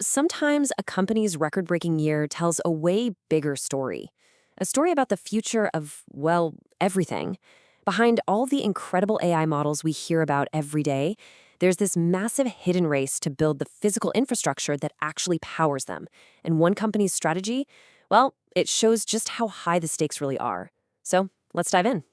Sometimes a company's record-breaking year tells a way bigger story. A story about the future of, well, everything. Behind all the incredible AI models we hear about every day, there's this massive hidden race to build the physical infrastructure that actually powers them. And one company's strategy, well, it shows just how high the stakes really are. So let's dive in.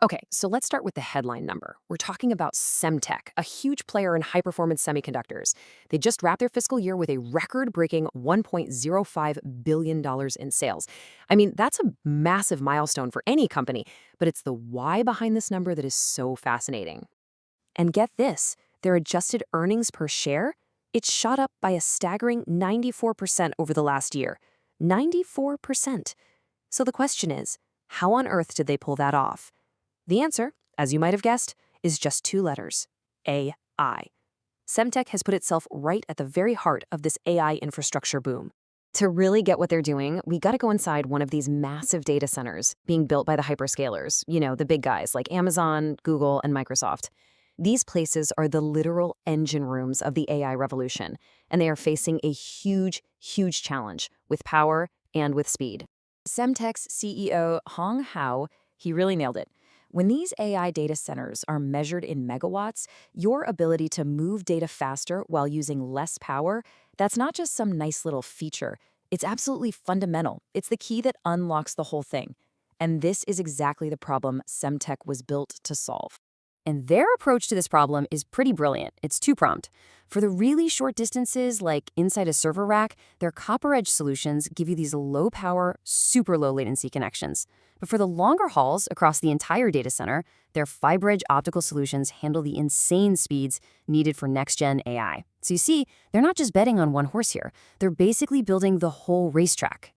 Okay, so let's start with the headline number. We're talking about Semtech, a huge player in high-performance semiconductors. They just wrapped their fiscal year with a record-breaking $1.05 billion in sales. I mean, that's a massive milestone for any company, but it's the why behind this number that is so fascinating. And get this, their adjusted earnings per share, it shot up by a staggering 94% over the last year. 94%. So the question is, how on earth did they pull that off? The answer, as you might have guessed, is just two letters: AI. Semtech has put itself right at the very heart of this AI infrastructure boom. To really get what they're doing, we gotta go inside one of these massive data centers being built by the hyperscalers, the big guys like Amazon, Google, and Microsoft. These places are the literal engine rooms of the AI revolution, and they are facing a huge, huge challenge with power and with speed. Semtech's CEO, Hong Hao, he really nailed it. When these AI data centers are measured in megawatts, your ability to move data faster while using less power, that's not just some nice little feature. It's absolutely fundamental. It's the key that unlocks the whole thing. And this is exactly the problem Semtech was built to solve. And their approach to this problem is pretty brilliant. It's two-pronged. For the really short distances, like inside a server rack, their copper-edge solutions give you these low-power, super low-latency connections. But for the longer hauls across the entire data center, their fiber-edge optical solutions handle the insane speeds needed for next-gen AI. So you see, they're not just betting on one horse here. They're basically building the whole racetrack.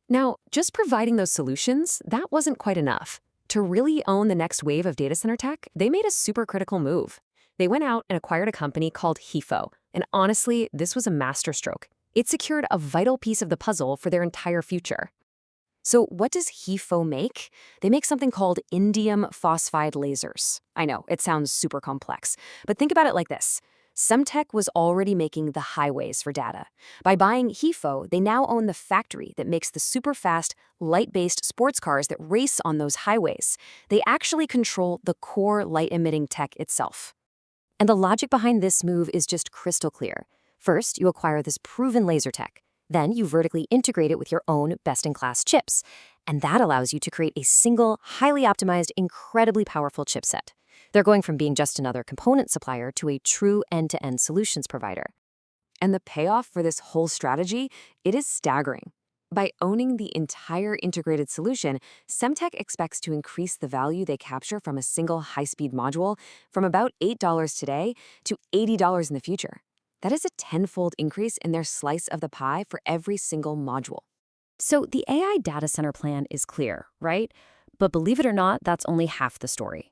Now, just providing those solutions, that wasn't quite enough. To really own the next wave of data center tech, they made a super critical move. They went out and acquired a company called HieFo. And honestly, this was a masterstroke. It secured a vital piece of the puzzle for their entire future. So what does HieFo make? They make something called Indium Phosphide lasers. I know, it sounds super complex, but think about it like this. Semtech was already making the highways for data. By buying HieFo, they now own the factory that makes the super fast, light-based sports cars that race on those highways. They actually control the core light-emitting tech itself. And the logic behind this move is just crystal clear. First, you acquire this proven laser tech. Then you vertically integrate it with your own best-in-class chips. And that allows you to create a single, highly optimized, incredibly powerful chipset. They're going from being just another component supplier to a true end-to-end solutions provider. And the payoff for this whole strategy, it is staggering. By owning the entire integrated solution, Semtech expects to increase the value they capture from a single high-speed module from about $8 today to $80 in the future. That is a tenfold increase in their slice of the pie for every single module. So the AI data center plan is clear, right? But believe it or not, that's only half the story.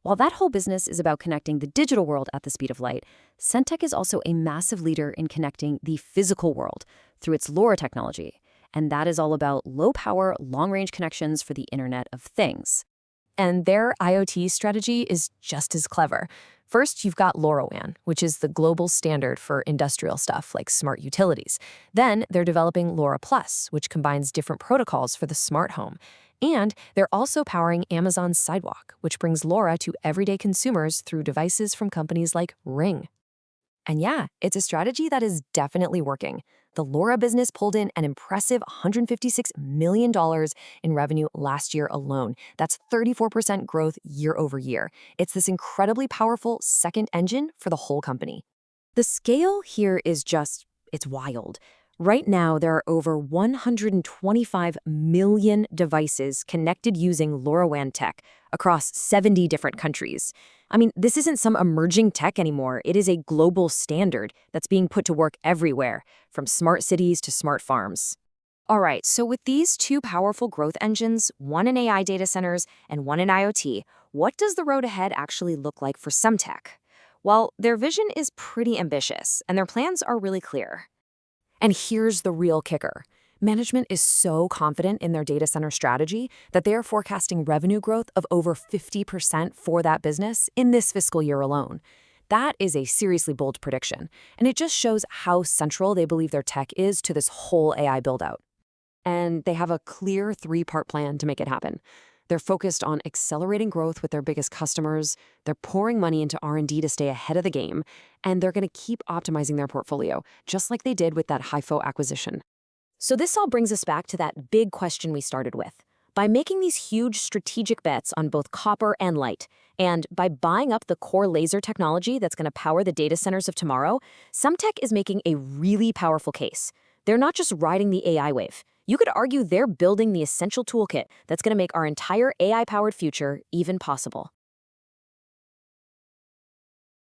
While that whole business is about connecting the digital world at the speed of light, Semtech is also a massive leader in connecting the physical world through its LoRa technology. And that is all about low-power, long-range connections for the Internet of Things. And their IoT strategy is just as clever. First, you've got LoRaWAN, which is the global standard for industrial stuff like smart utilities. Then they're developing LoRa Plus, which combines different protocols for the smart home. And they're also powering Amazon's Sidewalk, which brings LoRa to everyday consumers through devices from companies like Ring. And yeah, it's a strategy that is definitely working. The LoRa business pulled in an impressive $156 million in revenue last year alone. That's 34% growth year over year. It's this incredibly powerful second engine for the whole company. The scale here is it's wild. Right now, there are over 125 million devices connected using LoRaWAN tech across 70 different countries. I mean, this isn't some emerging tech anymore. It is a global standard that's being put to work everywhere, from smart cities to smart farms. All right, so with these two powerful growth engines, one in AI data centers and one in IoT, what does the road ahead actually look like for Semtech? Well, their vision is pretty ambitious, and their plans are really clear. And here's the real kicker. Management is so confident in their data center strategy that they are forecasting revenue growth of over 50% for that business in this fiscal year alone. That is a seriously bold prediction, and it just shows how central they believe their tech is to this whole AI build-out. And they have a clear three-part plan to make it happen. They're focused on accelerating growth with their biggest customers, they're pouring money into R&D to stay ahead of the game, and they're going to keep optimizing their portfolio, just like they did with that HieFo acquisition. So this all brings us back to that big question we started with. By making these huge strategic bets on both copper and light, and by buying up the core laser technology that's going to power the data centers of tomorrow, Semtech is making a really powerful case. They're not just riding the AI wave. You could argue they're building the essential toolkit that's going to make our entire AI-powered future even possible.